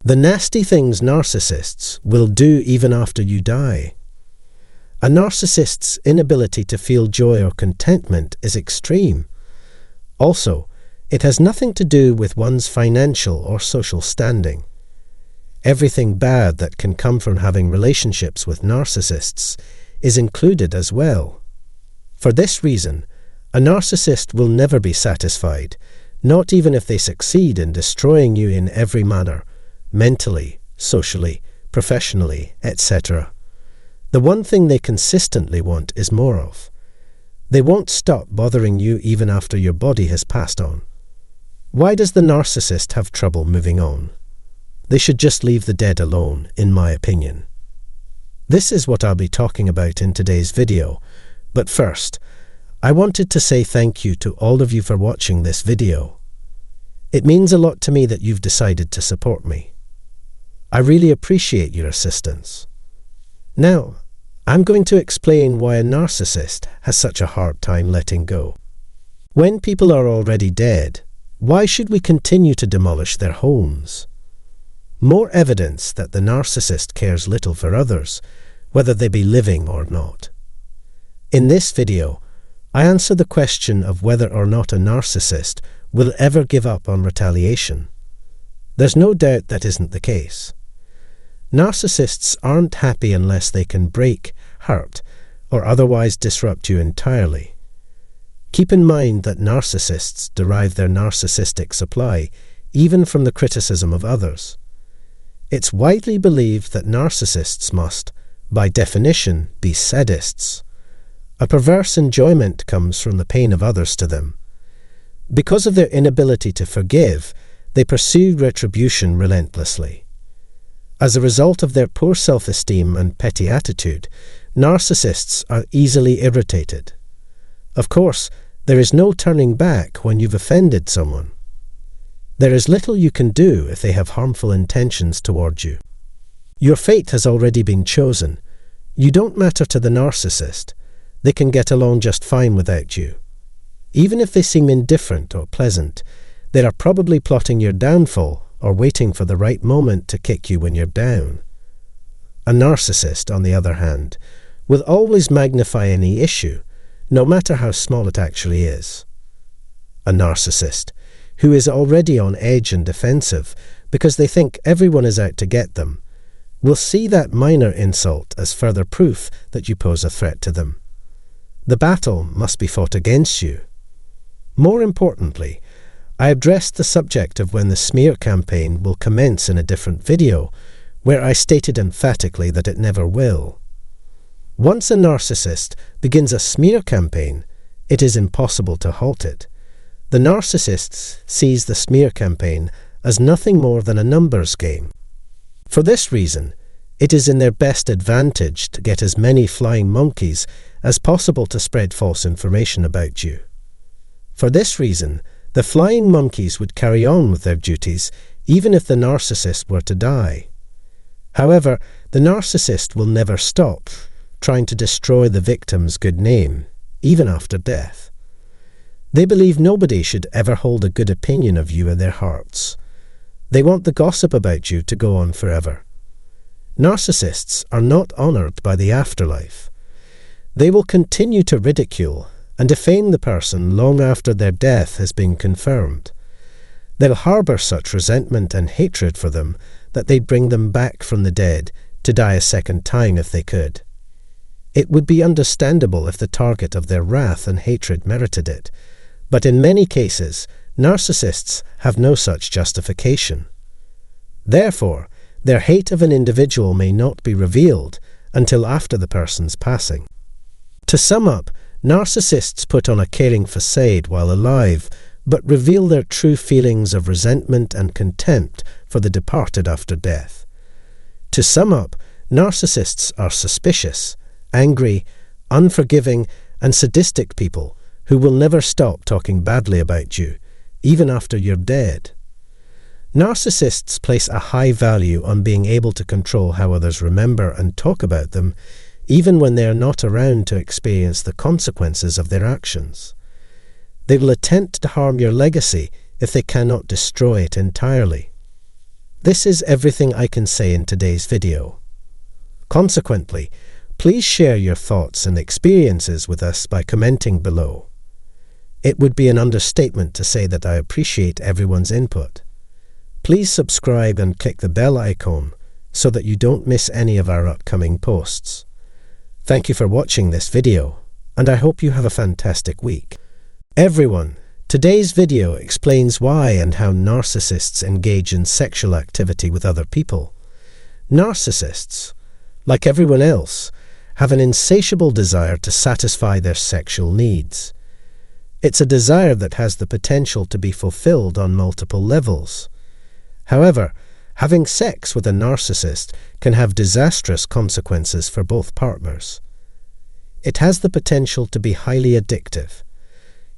The nasty things narcissists will do even after you die. A narcissist's inability to feel joy or contentment is extreme. Also, it has nothing to do with one's financial or social standing. Everything bad that can come from having relationships with narcissists is included as well. For this reason, a narcissist will never be satisfied, not even if they succeed in destroying you in every manner, mentally, socially, professionally, etc. The one thing they consistently want is more of. They won't stop bothering you even after your body has passed on. Why does the narcissist have trouble moving on? They should just leave the dead alone, in my opinion. This is what I'll be talking about in today's video, but first, I wanted to say thank you to all of you for watching this video. It means a lot to me that you've decided to support me. I really appreciate your assistance. Now, I'm going to explain why a narcissist has such a hard time letting go. When people are already dead, why should we continue to demolish their homes? More evidence that the narcissist cares little for others, whether they be living or not. In this video, I answer the question of whether or not a narcissist will ever give up on retaliation. There's no doubt that isn't the case. Narcissists aren't happy unless they can break, hurt, or otherwise disrupt you entirely. Keep in mind that narcissists derive their narcissistic supply even from the criticism of others. It's widely believed that narcissists must, by definition, be sadists. A perverse enjoyment comes from the pain of others to them. Because of their inability to forgive, they pursue retribution relentlessly. As a result of their poor self-esteem and petty attitude, narcissists are easily irritated. Of course, there is no turning back when you've offended someone. There is little you can do if they have harmful intentions towards you. Your fate has already been chosen. You don't matter to the narcissist. They can get along just fine without you. Even if they seem indifferent or pleasant, they are probably plotting your downfall or waiting for the right moment to kick you when you're down. A narcissist, on the other hand, will always magnify any issue, no matter how small it actually is. A narcissist, who is already on edge and defensive because they think everyone is out to get them, will see that minor insult as further proof that you pose a threat to them. The battle must be fought against you. More importantly, I addressed the subject of when the smear campaign will commence in a different video, where I stated emphatically that it never will. Once a narcissist begins a smear campaign, it is impossible to halt it. The narcissist sees the smear campaign as nothing more than a numbers game. For this reason, it is in their best advantage to get as many flying monkeys as possible to spread false information about you. For this reason, the flying monkeys would carry on with their duties even if the narcissist were to die. However, the narcissist will never stop trying to destroy the victim's good name, even after death. They believe nobody should ever hold a good opinion of you in their hearts. They want the gossip about you to go on forever. Narcissists are not honoured by the afterlife. They will continue to ridicule and defame the person long after their death has been confirmed. They'll harbour such resentment and hatred for them that they'd bring them back from the dead to die a second time if they could. It would be understandable if the target of their wrath and hatred merited it, but in many cases, narcissists have no such justification. Therefore, their hate of an individual may not be revealed until after the person's passing. To sum up, narcissists put on a caring facade while alive, but reveal their true feelings of resentment and contempt for the departed after death. To sum up, narcissists are suspicious, angry, unforgiving, and sadistic people who will never stop talking badly about you, even after you're dead. Narcissists place a high value on being able to control how others remember and talk about them, even when they are not around to experience the consequences of their actions. They will attempt to harm your legacy if they cannot destroy it entirely. This is everything I can say in today's video. Consequently, please share your thoughts and experiences with us by commenting below. It would be an understatement to say that I appreciate everyone's input. Please subscribe and click the bell icon so that you don't miss any of our upcoming posts. Thank you for watching this video, and I hope you have a fantastic week. Everyone, today's video explains why and how narcissists engage in sexual activity with other people. Narcissists, like everyone else, have an insatiable desire to satisfy their sexual needs. It's a desire that has the potential to be fulfilled on multiple levels. However, having sex with a narcissist can have disastrous consequences for both partners. It has the potential to be highly addictive.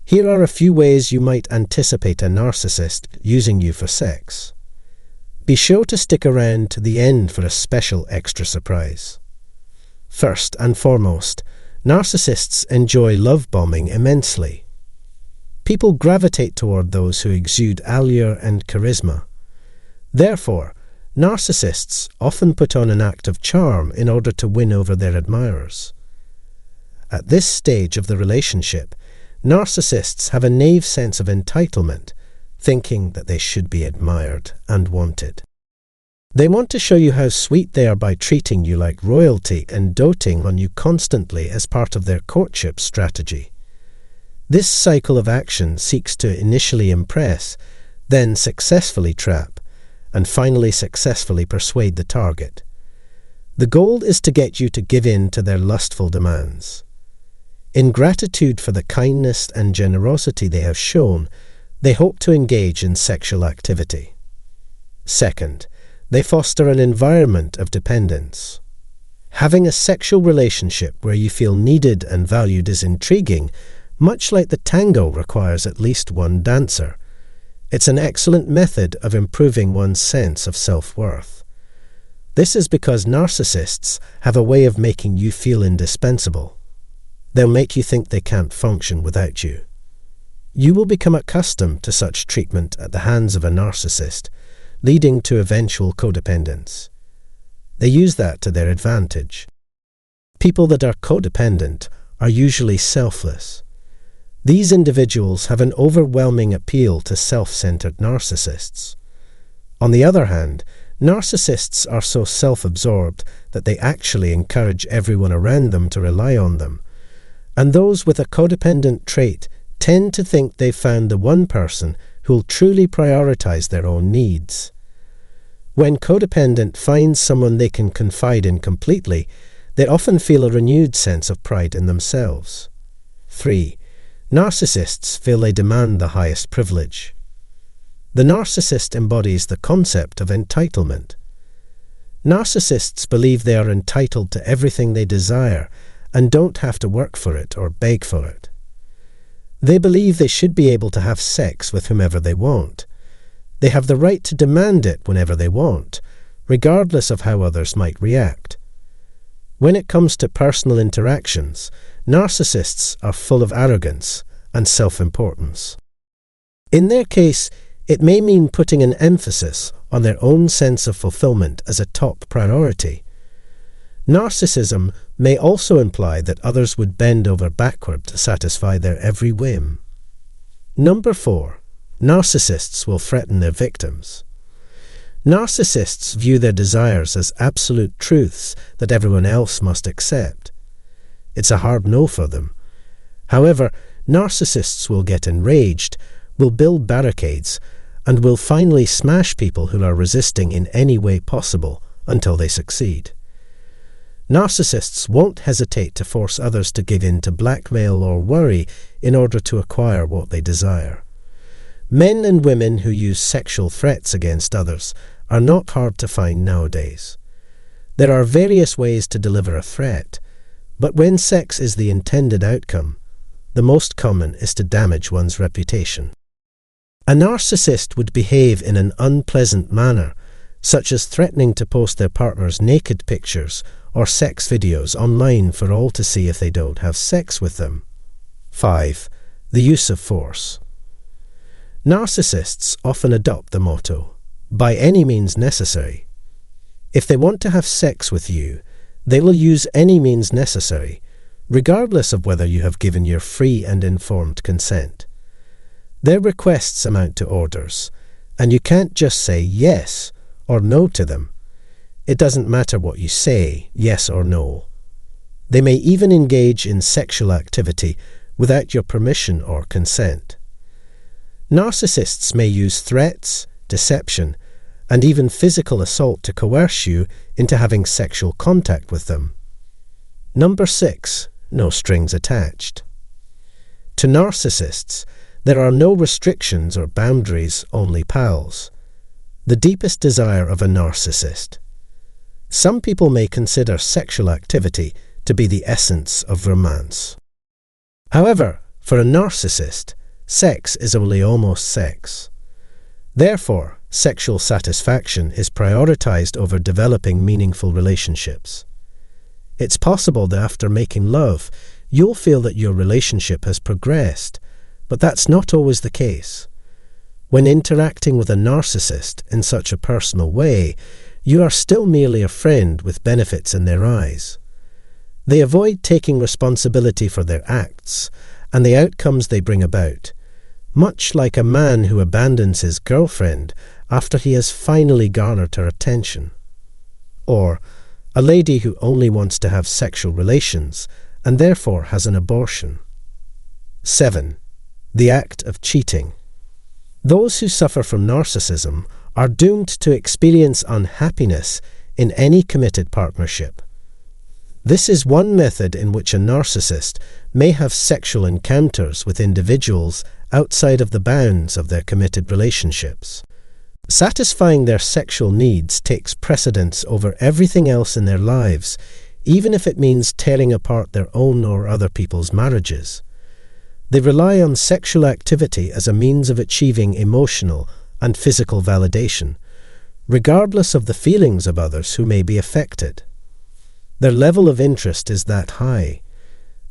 Here are a few ways you might anticipate a narcissist using you for sex. Be sure to stick around to the end for a special extra surprise. First and foremost, narcissists enjoy love bombing immensely. People gravitate toward those who exude allure and charisma. Therefore, narcissists often put on an act of charm in order to win over their admirers. At this stage of the relationship, narcissists have a naive sense of entitlement, thinking that they should be admired and wanted. They want to show you how sweet they are by treating you like royalty and doting on you constantly as part of their courtship strategy. This cycle of action seeks to initially impress, then successfully trap, and finally successfully persuade the target. The goal is to get you to give in to their lustful demands. In gratitude for the kindness and generosity they have shown, they hope to engage in sexual activity. Second, they foster an environment of dependence. Having a sexual relationship where you feel needed and valued is intriguing, much like the tango requires at least one dancer. It's an excellent method of improving one's sense of self-worth. This is because narcissists have a way of making you feel indispensable. They'll make you think they can't function without you. You will become accustomed to such treatment at the hands of a narcissist, leading to eventual codependence. They use that to their advantage. People that are codependent are usually selfless. These individuals have an overwhelming appeal to self-centered narcissists. On the other hand, narcissists are so self-absorbed that they actually encourage everyone around them to rely on them, and those with a codependent trait tend to think they've found the one person who'll truly prioritize their own needs. When codependent finds someone they can confide in completely, they often feel a renewed sense of pride in themselves. 3. Narcissists feel they demand the highest privilege. The narcissist embodies the concept of entitlement. Narcissists believe they are entitled to everything they desire and don't have to work for it or beg for it. They believe they should be able to have sex with whomever they want. They have the right to demand it whenever they want, regardless of how others might react. When it comes to personal interactions, narcissists are full of arrogance and self-importance. In their case, it may mean putting an emphasis on their own sense of fulfillment as a top priority. Narcissism may also imply that others would bend over backward to satisfy their every whim. Number 4. Narcissists will threaten their victims. Narcissists view their desires as absolute truths that everyone else must accept. It's a hard no for them. However, narcissists will get enraged, will build barricades, and will finally smash people who are resisting in any way possible until they succeed. Narcissists won't hesitate to force others to give in to blackmail or worry in order to acquire what they desire. Men and women who use sexual threats against others are not hard to find nowadays. There are various ways to deliver a threat, but when sex is the intended outcome, the most common is to damage one's reputation. A narcissist would behave in an unpleasant manner, such as threatening to post their partner's naked pictures or sex videos online for all to see if they don't have sex with them. 5. The use of force. Narcissists often adopt the motto, by any means necessary. If they want to have sex with you, they will use any means necessary, regardless of whether you have given your free and informed consent. Their requests amount to orders, and you can't just say yes or no to them. It doesn't matter what you say, yes or no. They may even engage in sexual activity without your permission or consent. Narcissists may use threats, deception, and even physical assault to coerce you into having sexual contact with them. Number 6. No strings attached. To narcissists, there are no restrictions or boundaries, only pals. The deepest desire of a narcissist. Some people may consider sexual activity to be the essence of romance. However, for a narcissist, sex is only almost sex. Therefore, sexual satisfaction is prioritized over developing meaningful relationships. It's possible that after making love, you'll feel that your relationship has progressed, but that's not always the case. When interacting with a narcissist in such a personal way, you are still merely a friend with benefits in their eyes. They avoid taking responsibility for their acts and the outcomes they bring about, much like a man who abandons his girlfriend after he has finally garnered her attention. Or a lady who only wants to have sexual relations and therefore has an abortion. 7. The act of cheating. Those who suffer from narcissism are doomed to experience unhappiness in any committed partnership. This is one method in which a narcissist may have sexual encounters with individuals outside of the bounds of their committed relationships. Satisfying their sexual needs takes precedence over everything else in their lives, even if it means tearing apart their own or other people's marriages. They rely on sexual activity as a means of achieving emotional and physical validation, regardless of the feelings of others who may be affected. Their level of interest is that high.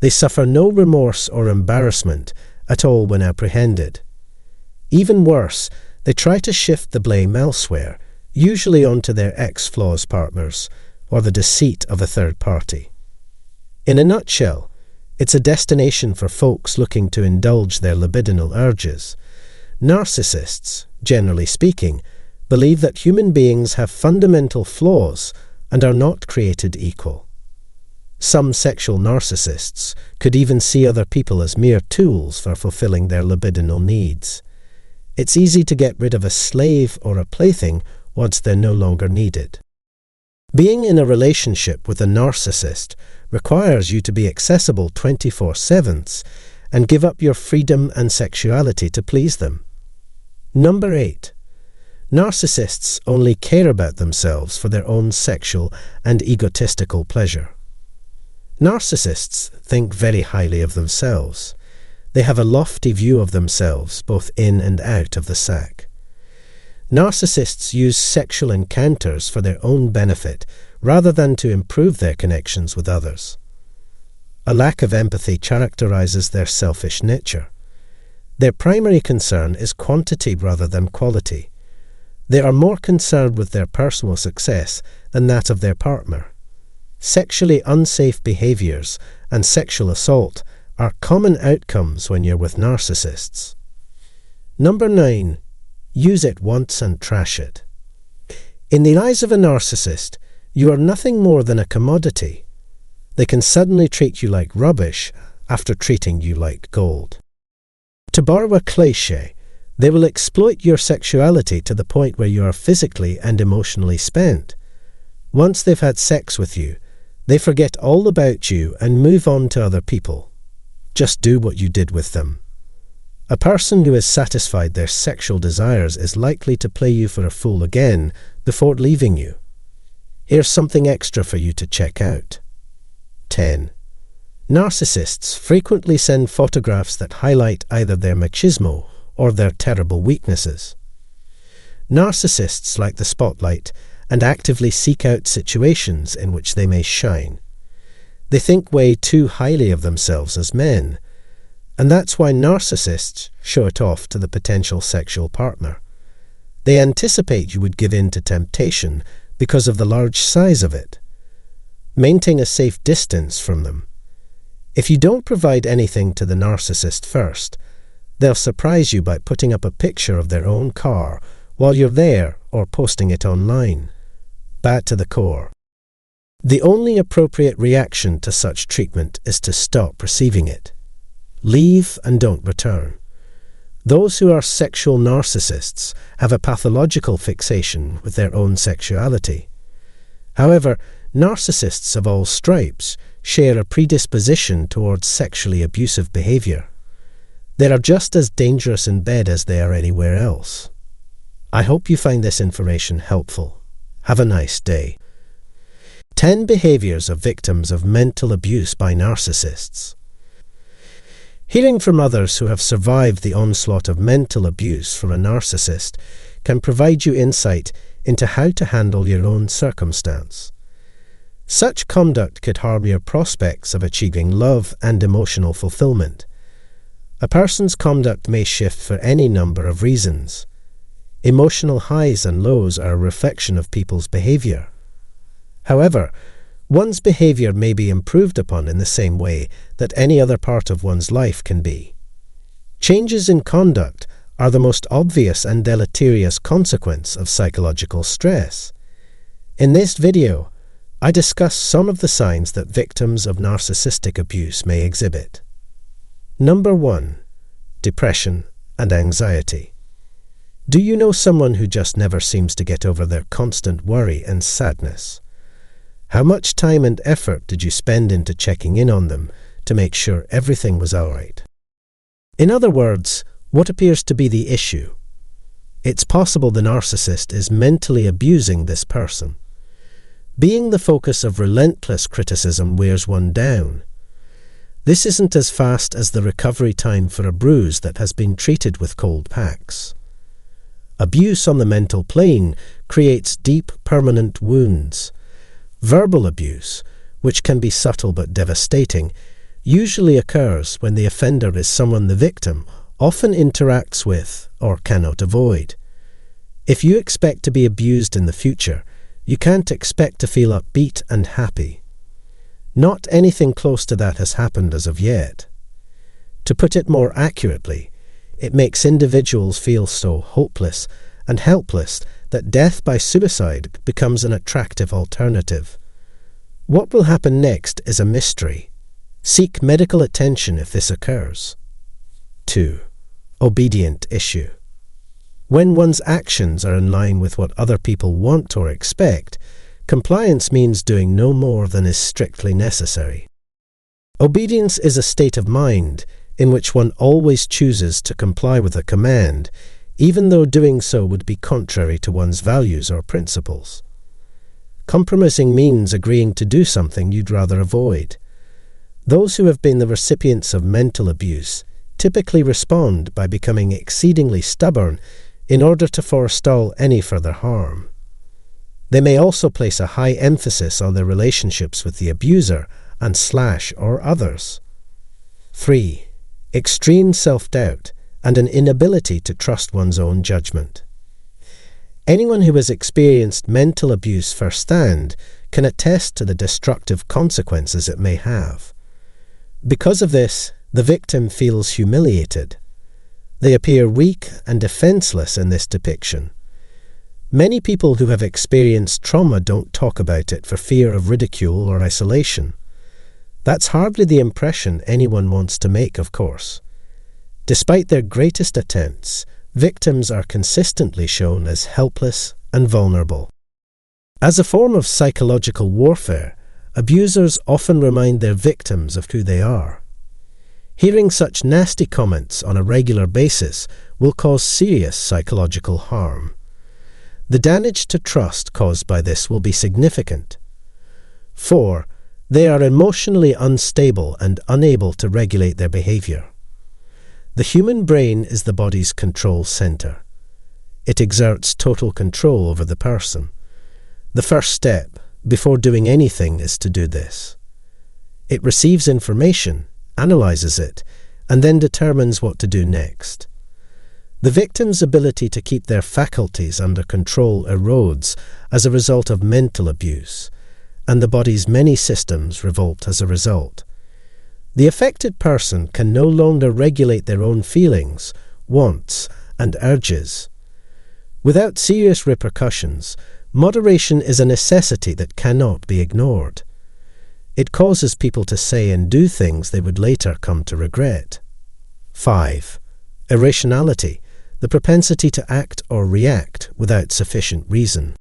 They suffer no remorse or embarrassment at all when apprehended. Even worse, they try to shift the blame elsewhere, usually onto their ex-flaws partners or the deceit of a third party. In a nutshell, it's a destination for folks looking to indulge their libidinal urges. Narcissists, generally speaking, believe that human beings have fundamental flaws and are not created equal. Some sexual narcissists could even see other people as mere tools for fulfilling their libidinal needs. It's easy to get rid of a slave or a plaything once they're no longer needed. Being in a relationship with a narcissist requires you to be accessible 24/7 and give up your freedom and sexuality to please them. Number 8. Narcissists only care about themselves for their own sexual and egotistical pleasure. Narcissists think very highly of themselves. They have a lofty view of themselves, both in and out of the sack. Narcissists use sexual encounters for their own benefit rather than to improve their connections with others. A lack of empathy characterizes their selfish nature. Their primary concern is quantity rather than quality. They are more concerned with their personal success than that of their partner. Sexually unsafe behaviors and sexual assault are common outcomes when you're with narcissists. Number 9. Use it once and trash it. In the eyes of a narcissist, you are nothing more than a commodity. They can suddenly treat you like rubbish after treating you like gold. To borrow a cliché, they will exploit your sexuality to the point where you are physically and emotionally spent. Once they've had sex with you, they forget all about you and move on to other people. Just do what you did with them. A person who has satisfied their sexual desires is likely to play you for a fool again before leaving you. Here's something extra for you to check out. 10. Narcissists frequently send photographs that highlight either their machismo or their terrible weaknesses. Narcissists like the spotlight and actively seek out situations in which they may shine. They think way too highly of themselves as men, and that's why narcissists show it off to the potential sexual partner. They anticipate you would give in to temptation because of the large size of it. Maintain a safe distance from them. If you don't provide anything to the narcissist first, they'll surprise you by putting up a picture of their own car while you're there or posting it online. Bad to the core. The only appropriate reaction to such treatment is to stop receiving it. Leave and don't return. Those who are sexual narcissists have a pathological fixation with their own sexuality. However, narcissists of all stripes share a predisposition towards sexually abusive behavior. They are just as dangerous in bed as they are anywhere else. I hope you find this information helpful. Have a nice day. 10 behaviors of victims of mental abuse by narcissists. Hearing from others who have survived the onslaught of mental abuse from a narcissist can provide you insight into how to handle your own circumstance. Such conduct could harm your prospects of achieving love and emotional fulfillment. A person's conduct may shift for any number of reasons. Emotional highs and lows are a reflection of people's behavior. However, one's behavior may be improved upon in the same way that any other part of one's life can be. Changes in conduct are the most obvious and deleterious consequence of psychological stress. In this video, I discuss some of the signs that victims of narcissistic abuse may exhibit. Number 1. Depression and anxiety. Do you know someone who just never seems to get over their constant worry and sadness? How much time and effort did you spend into checking in on them to make sure everything was all right? In other words, what appears to be the issue? It's possible the narcissist is mentally abusing this person. Being the focus of relentless criticism wears one down. This isn't as fast as the recovery time for a bruise that has been treated with cold packs. Abuse on the mental plane creates deep, permanent wounds. Verbal abuse, which can be subtle but devastating, usually occurs when the offender is someone the victim often interacts with or cannot avoid. If you expect to be abused in the future, you can't expect to feel upbeat and happy. Not anything close to that has happened as of yet. To put it more accurately, it makes individuals feel so hopeless and helpless that death by suicide becomes an attractive alternative. What will happen next is a mystery. Seek medical attention if this occurs. 2. Obedient issue. When one's actions are in line with what other people want or expect, compliance means doing no more than is strictly necessary. Obedience is a state of mind in which one always chooses to comply with a command, even though doing so would be contrary to one's values or principles. Compromising means agreeing to do something you'd rather avoid. Those who have been the recipients of mental abuse typically respond by becoming exceedingly stubborn in order to forestall any further harm. They may also place a high emphasis on their relationships with the abuser and or others. 3. Extreme self-doubt and an inability to trust one's own judgment. Anyone who has experienced mental abuse firsthand can attest to the destructive consequences it may have. Because of this, the victim feels humiliated. They appear weak and defenseless in this depiction. Many people who have experienced trauma don't talk about it for fear of ridicule or isolation. That's hardly the impression anyone wants to make, of course. Despite their greatest attempts, victims are consistently shown as helpless and vulnerable. As a form of psychological warfare, abusers often remind their victims of who they are. Hearing such nasty comments on a regular basis will cause serious psychological harm. The damage to trust caused by this will be significant. 4. They are emotionally unstable and unable to regulate their behavior. The human brain is the body's control center. It exerts total control over the person. The first step, before doing anything, is to do this. It receives information, analyzes it, and then determines what to do next. The victim's ability to keep their faculties under control erodes as a result of mental abuse, and the body's many systems revolt as a result. The affected person can no longer regulate their own feelings, wants, and urges. Without serious repercussions, moderation is a necessity that cannot be ignored. It causes people to say and do things they would later come to regret. 5. Irrationality, the propensity to act or react without sufficient reason.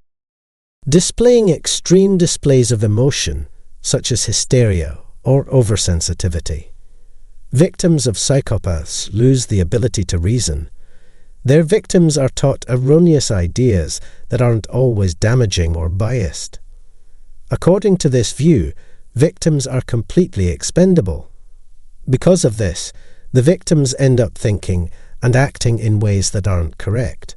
Displaying extreme displays of emotion, such as hysteria or oversensitivity. Victims of psychopaths lose the ability to reason. Their victims are taught erroneous ideas that aren't always damaging or biased. According to this view, victims are completely expendable. Because of this, the victims end up thinking and acting in ways that aren't correct.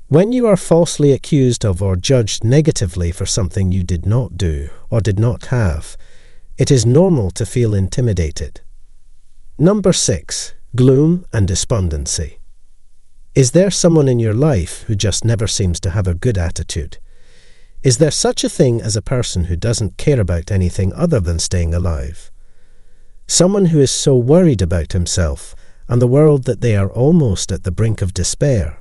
When you are falsely accused of or judged negatively for something you did not do or did not have, it is normal to feel intimidated. Number 6. Gloom and despondency. Is there someone in your life who just never seems to have a good attitude? Is there such a thing as a person who doesn't care about anything other than staying alive? Someone who is so worried about himself and the world that they are almost at the brink of despair.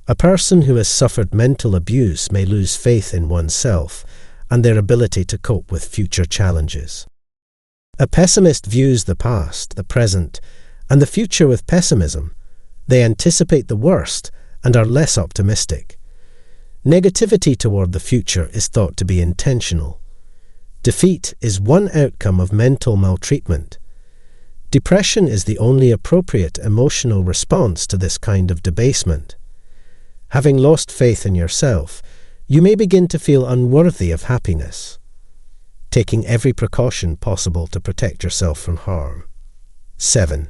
A person who has suffered mental abuse may lose faith in oneself and their ability to cope with future challenges. A pessimist views the past, the present, and the future with pessimism. They anticipate the worst and are less optimistic. Negativity toward the future is thought to be intentional. Defeat is one outcome of mental maltreatment. Depression is the only appropriate emotional response to this kind of debasement. Having lost faith in yourself, you may begin to feel unworthy of happiness, taking every precaution possible to protect yourself from harm. 7.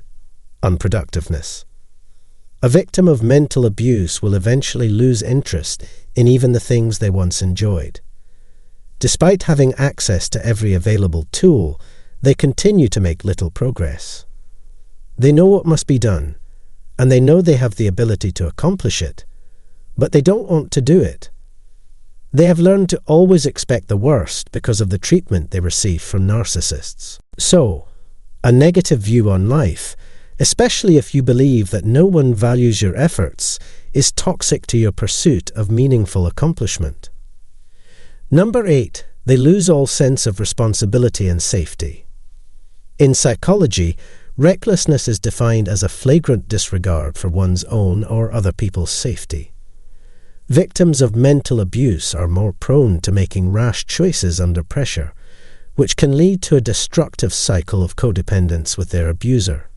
Unproductiveness. A victim of mental abuse will eventually lose interest in even the things they once enjoyed. Despite having access to every available tool, they continue to make little progress. They know what must be done, and they know they have the ability to accomplish it, but they don't want to do it. They have learned to always expect the worst because of the treatment they receive from narcissists. So, a negative view on life, especially if you believe that no one values your efforts, is toxic to your pursuit of meaningful accomplishment. Number 8. They lose all sense of responsibility and safety. In psychology, recklessness is defined as a flagrant disregard for one's own or other people's safety. Victims of mental abuse are more prone to making rash choices under pressure, which can lead to a destructive cycle of codependence with their abuser.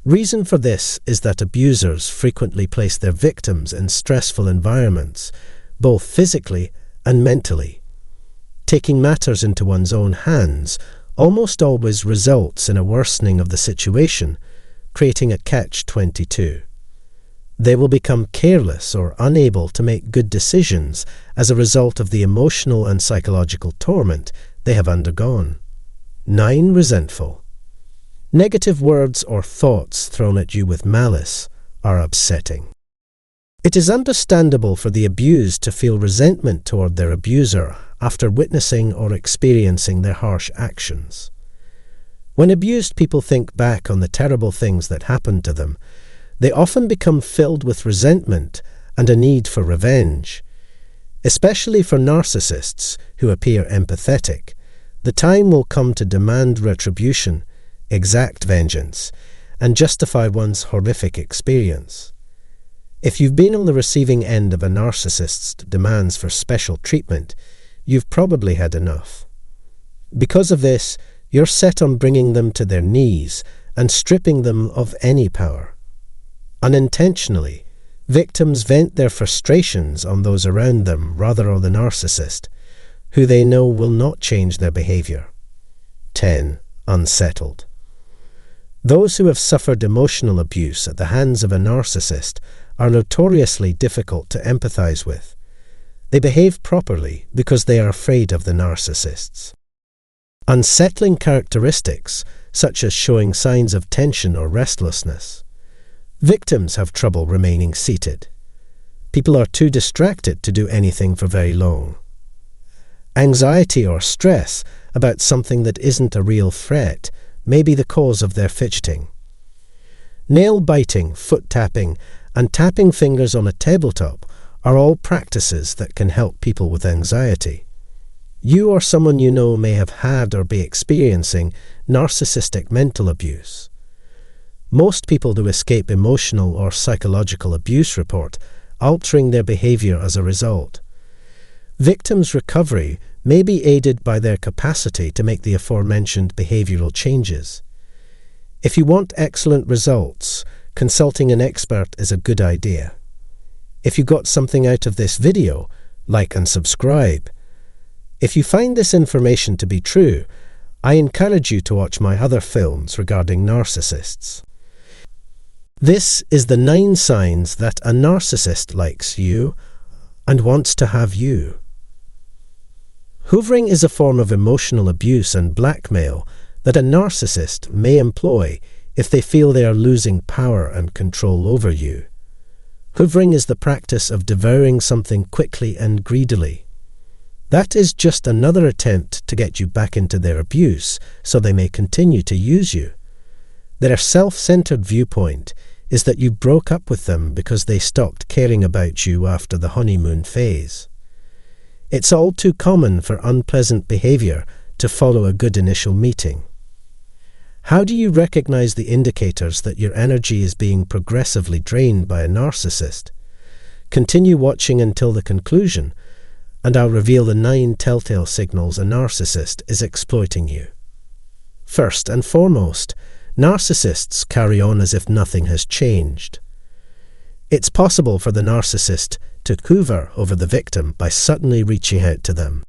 Reason for this is that abusers frequently place their victims in stressful environments, both physically and mentally. Taking matters into one's own hands almost always results in a worsening of the situation, creating a catch-22. They will become careless or unable to make good decisions as a result of the emotional and psychological torment they have undergone. 9. Resentful. Negative words or thoughts thrown at you with malice are upsetting. It is understandable for the abused to feel resentment toward their abuser after witnessing or experiencing their harsh actions. When abused people think back on the terrible things that happened to them, they often become filled with resentment and a need for revenge. Especially for narcissists who appear empathetic, the time will come to demand retribution, exact vengeance, and justify one's horrific experience. If you've been on the receiving end of a narcissist's demands for special treatment, you've probably had enough. Because of this, you're set on bringing them to their knees and stripping them of any power. Unintentionally, victims vent their frustrations on those around them rather on the narcissist, who they know will not change their behavior. 10. Unsettled. Those who have suffered emotional abuse at the hands of a narcissist are notoriously difficult to empathize with. They behave properly because they are afraid of the narcissists. Unsettling characteristics, such as showing signs of tension or restlessness. Victims have trouble remaining seated. People are too distracted to do anything for very long. Anxiety or stress about something that isn't a real threat may be the cause of their fidgeting. Nail biting, foot tapping, and tapping fingers on a tabletop are all practices that can help people with anxiety. You or someone you know may have had or be experiencing narcissistic mental abuse. Most people who escape emotional or psychological abuse report altering their behavior as a result. Victims' recovery may be aided by their capacity to make the aforementioned behavioral changes. If you want excellent results, consulting an expert is a good idea. If you got something out of this video, like and subscribe. If you find this information to be true, I encourage you to watch my other films regarding narcissists. This is the 9 signs that a narcissist likes you and wants to have you. Hoovering is a form of emotional abuse and blackmail that a narcissist may employ if they feel they are losing power and control over you. Hoovering is the practice of devouring something quickly and greedily. That is just another attempt to get you back into their abuse so they may continue to use you. Their self-centered viewpoint is that you broke up with them because they stopped caring about you after the honeymoon phase. It's all too common for unpleasant behavior to follow a good initial meeting. How do you recognize the indicators that your energy is being progressively drained by a narcissist? Continue watching until the conclusion, and I'll reveal the 9 telltale signals a narcissist is exploiting you. First and foremost, narcissists carry on as if nothing has changed. It's possible for the narcissist to hoover over the victim by suddenly reaching out to them.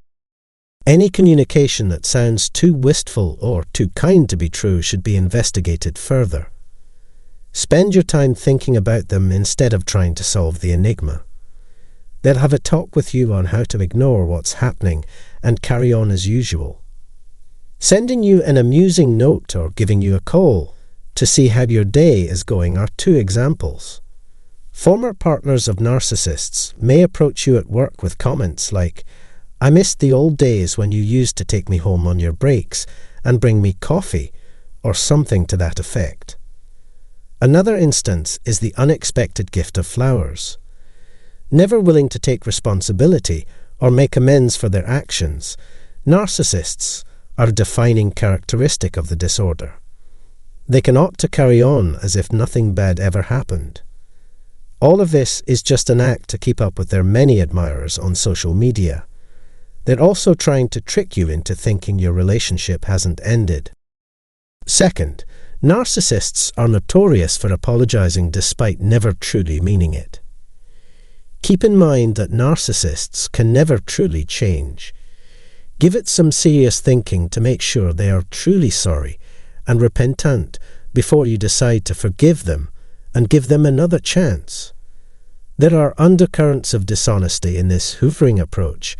Any communication that sounds too wistful or too kind to be true should be investigated further. Spend your time thinking about them instead of trying to solve the enigma. They'll have a talk with you on how to ignore what's happening and carry on as usual. Sending you an amusing note or giving you a call to see how your day is going are 2 examples. Former partners of narcissists may approach you at work with comments like, "I missed the old days when you used to take me home on your breaks and bring me coffee," or something to that effect. Another instance is the unexpected gift of flowers. Never willing to take responsibility or make amends for their actions, narcissists are a defining characteristic of the disorder. They can opt to carry on as if nothing bad ever happened. All of this is just an act to keep up with their many admirers on social media. They're also trying to trick you into thinking your relationship hasn't ended. Second, narcissists are notorious for apologizing despite never truly meaning it. Keep in mind that narcissists can never truly change. Give it some serious thinking to make sure they are truly sorry and repentant before you decide to forgive them and give them another chance. There are undercurrents of dishonesty in this hoovering approach,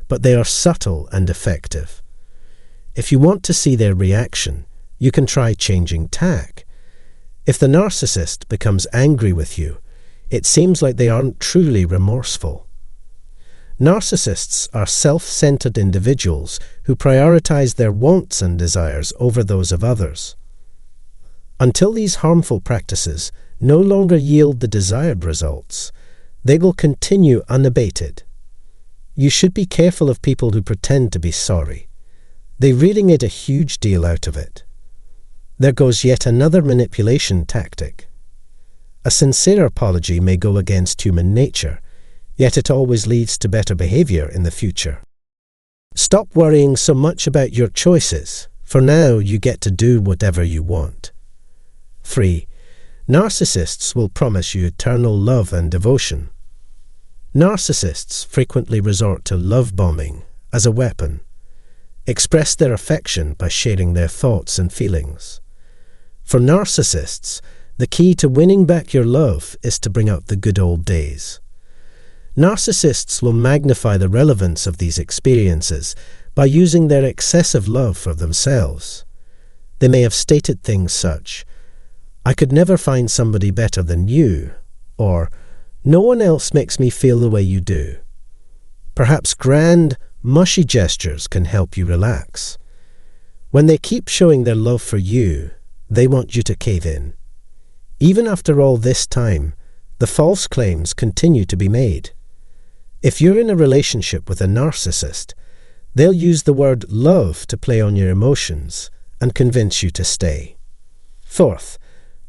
but they are subtle and effective. If you want to see their reaction, you can try changing tack. If the narcissist becomes angry with you, it seems like they aren't truly remorseful. Narcissists are self-centered individuals who prioritize their wants and desires over those of others. Until these harmful practices no longer yield the desired results, they will continue unabated. You should be careful of people who pretend to be sorry. They really made a huge deal out of it. There goes yet another manipulation tactic. A sincere apology may go against human nature, yet it always leads to better behavior in the future. Stop worrying so much about your choices. For now, you get to do whatever you want. 3. Narcissists will promise you eternal love and devotion. Narcissists frequently resort to love bombing as a weapon, express their affection by sharing their thoughts and feelings. For narcissists, the key to winning back your love is to bring out the good old days. Narcissists will magnify the relevance of these experiences by using their excessive love for themselves. They may have stated things such, "I could never find somebody better than you," or "No one else makes me feel the way you do." Perhaps grand, mushy gestures can help you relax. When they keep showing their love for you, they want you to cave in. Even after all this time, the false claims continue to be made. If you're in a relationship with a narcissist, they'll use the word love to play on your emotions and convince you to stay. Fourth,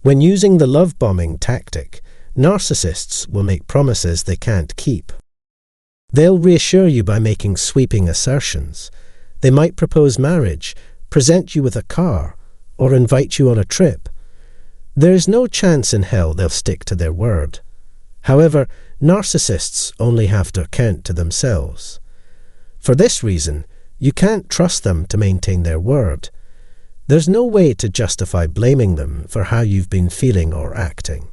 when using the love-bombing tactic, narcissists will make promises they can't keep. They'll reassure you by making sweeping assertions. They might propose marriage, present you with a car, or invite you on a trip. There's no chance in hell they'll stick to their word. However, narcissists only have to account to themselves. For this reason, you can't trust them to maintain their word. There's no way to justify blaming them for how you've been feeling or acting.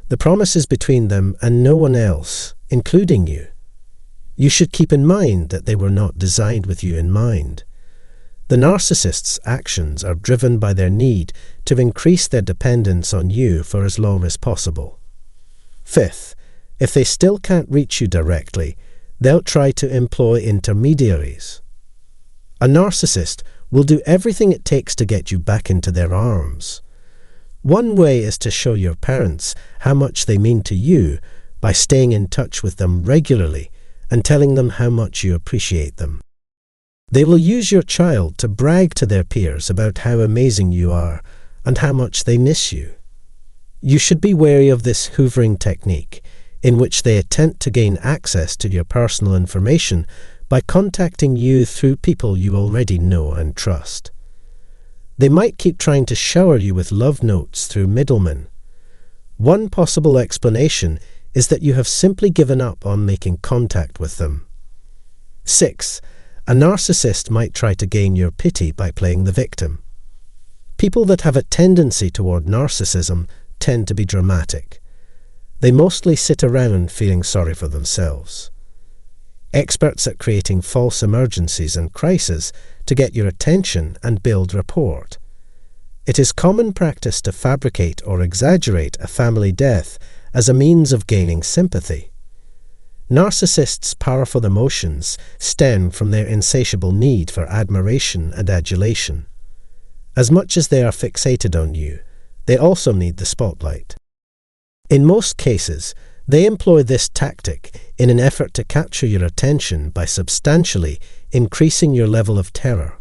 The promise is between them and no one else, including you. You should keep in mind that they were not designed with you in mind. The narcissist's actions are driven by their need to increase their dependence on you for as long as possible. Fifth, if they still can't reach you directly, they'll try to employ intermediaries. A narcissist will do everything it takes to get you back into their arms. One way is to show your parents how much they mean to you by staying in touch with them regularly and telling them how much you appreciate them. They will use your child to brag to their peers about how amazing you are and how much they miss you. You should be wary of this hoovering technique, in which they attempt to gain access to your personal information by contacting you through people you already know and trust. They might keep trying to shower you with love notes through middlemen. One possible explanation is that you have simply given up on making contact with them. 6. A narcissist might try to gain your pity by playing the victim. People that have a tendency toward narcissism tend to be dramatic. They mostly sit around feeling sorry for themselves. Experts at creating false emergencies and crises to get your attention and build rapport. It is common practice to fabricate or exaggerate a family death as a means of gaining sympathy. Narcissists' powerful emotions stem from their insatiable need for admiration and adulation. As much as they are fixated on you, they also need the spotlight. In most cases, they employ this tactic in an effort to capture your attention by substantially increasing your level of terror.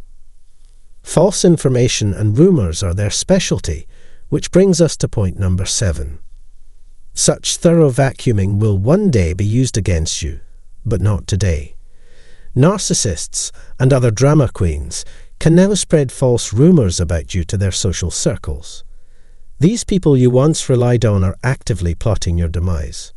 False information and rumours are their specialty, which brings us to point number 7. Such thorough vacuuming will one day be used against you, but not today. Narcissists and other drama queens can now spread false rumours about you to their social circles. These people you once relied on are actively plotting your demise.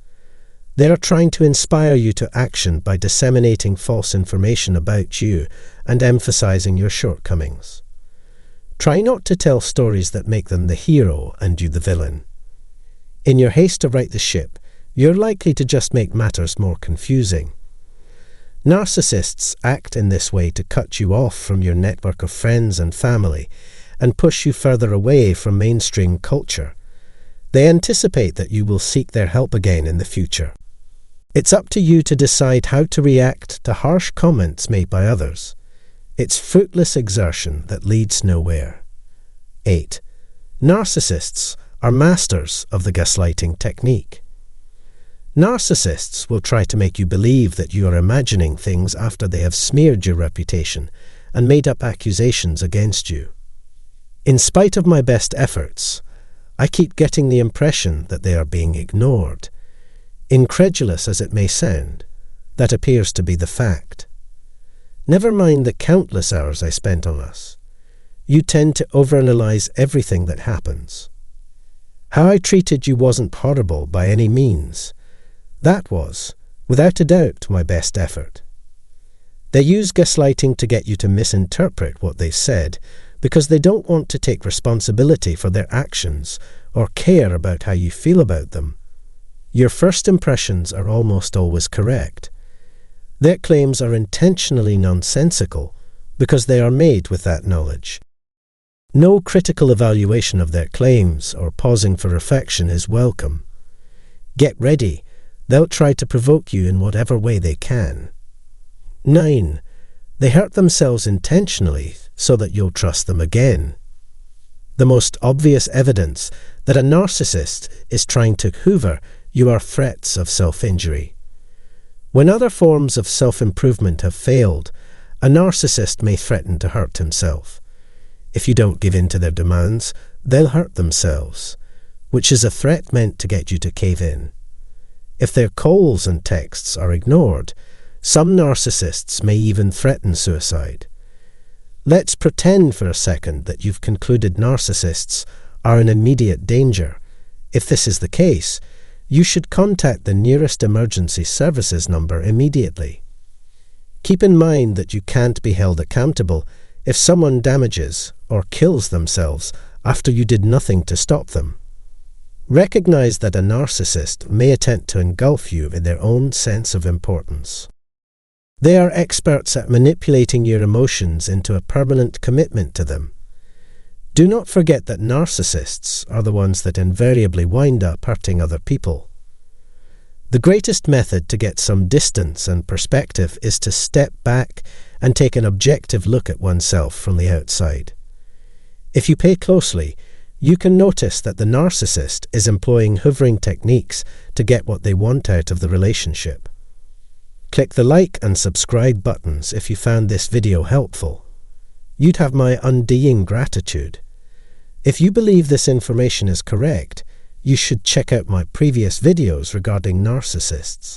They are trying to inspire you to action by disseminating false information about you and emphasizing your shortcomings. Try not to tell stories that make them the hero and you the villain. In your haste to right the ship, you're likely to just make matters more confusing. Narcissists act in this way to cut you off from your network of friends and family and push you further away from mainstream culture. They anticipate that you will seek their help again in the future. It's up to you to decide how to react to harsh comments made by others. It's fruitless exertion that leads nowhere. 8. Narcissists are masters of the gaslighting technique. Narcissists will try to make you believe that you are imagining things after they have smeared your reputation and made up accusations against you. In spite of my best efforts, I keep getting the impression that they are being ignored. Incredulous as it may sound, that appears to be the fact. Never mind the countless hours I spent on us. You tend to overanalyze everything that happens. How I treated you wasn't horrible by any means. That was, without a doubt, my best effort. They use gaslighting to get you to misinterpret what they said because they don't want to take responsibility for their actions or care about how you feel about them. Your first impressions are almost always correct. Their claims are intentionally nonsensical because they are made with that knowledge. No critical evaluation of their claims or pausing for reflection is welcome. Get ready. They'll try to provoke you in whatever way they can. 9. They hurt themselves intentionally so that you'll trust them again. The most obvious evidence that a narcissist is trying to hoover you are threats of self-injury. When other forms of self-improvement have failed, a narcissist may threaten to hurt himself. If you don't give in to their demands, they'll hurt themselves, which is a threat meant to get you to cave in. If their calls and texts are ignored, some narcissists may even threaten suicide. Let's pretend for a second that you've concluded narcissists are in immediate danger. If this is the case, you should contact the nearest emergency services number immediately. Keep in mind that you can't be held accountable if someone damages or kills themselves after you did nothing to stop them. Recognize that a narcissist may attempt to engulf you in their own sense of importance. They are experts at manipulating your emotions into a permanent commitment to them. Do not forget that narcissists are the ones that invariably wind up hurting other people. The greatest method to get some distance and perspective is to step back and take an objective look at oneself from the outside. If you pay closely, you can notice that the narcissist is employing hoovering techniques to get what they want out of the relationship. Click the like and subscribe buttons if you found this video helpful. You'd have my undying gratitude. If you believe this information is correct, you should check out my previous videos regarding narcissists.